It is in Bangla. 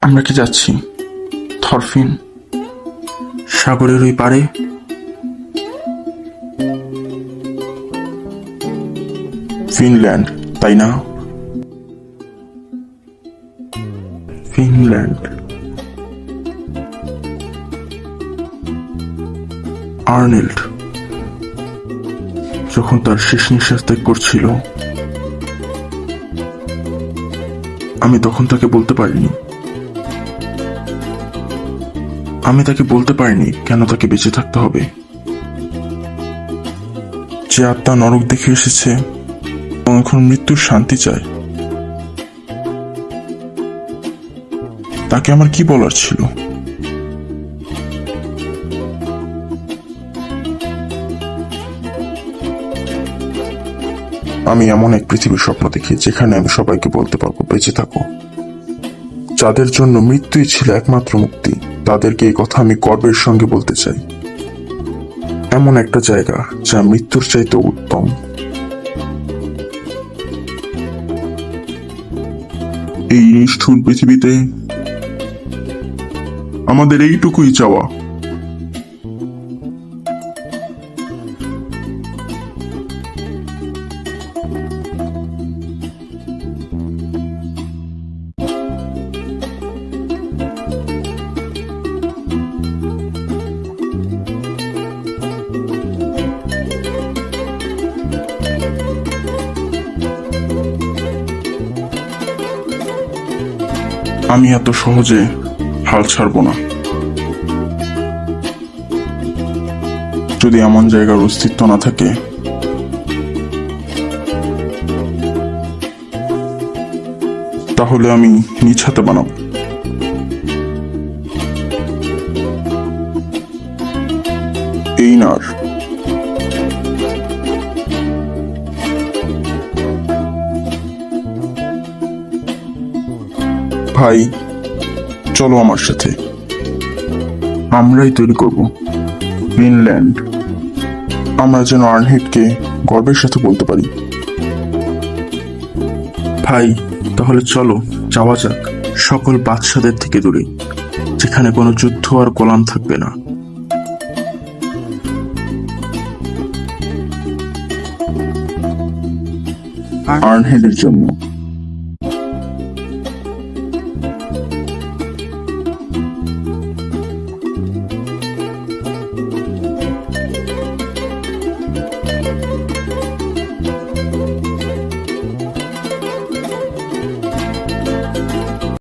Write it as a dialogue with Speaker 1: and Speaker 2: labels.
Speaker 1: আমরা কি যাচ্ছি থরফিন, সাগরের ওই পারে?
Speaker 2: ফিনল্যান্ড, তাই না?
Speaker 1: ফিনল্যান্ড। আর্নেল্ড যখন তার শেষ নিঃশ্বাস ত্যাগ করছিল, আমি তখন তাকে বলতে পারিনি। আমি তাকে বলতে পারিনি কেন তাকে বেঁচে থাকতে হবে। যে আত্মা নরক দেখে এসেছে এবং এখন মৃত্যুর শান্তি চায়, তাকে আমার কি বলার ছিল?
Speaker 2: আমি এমন এক পৃথিবীর স্বপ্ন দেখি যেখানে আমি সবাইকে বলতে পারবো বেঁচে থাকো। যাদের জন্য মৃত্যুই ছিল একমাত্র মুক্তি, তাদেরকে এই কথা আমি গর্বের সঙ্গে বলতে চাই। এমন একটা জায়গা যা মৃত্যুর চাইতেও উত্তম।
Speaker 3: এই নিষ্ঠুর পৃথিবীতে আমাদের এইটুকুই চাওয়া।
Speaker 1: আমি এত সহজে হাল ছাড়ব না। যদি এমন জায়গার অস্তিত্ব না থাকে, তাহলে আমি নিজ হাতে বানাবো। এইনার, ভাই, চলো আমার সাথে। আমরাই তৈরি করব ফিনল্যান্ড। আমরা যেন আর্নহেডকে গর্বের সাথে বলতে পারি। ভাই, তাহলে চলো যাওয়া যাক সকল বাদশাদের থেকে দূরে, যেখানে কোনো যুদ্ধ আর গোলাম থাকবে না। আর্নহেডের জন্য।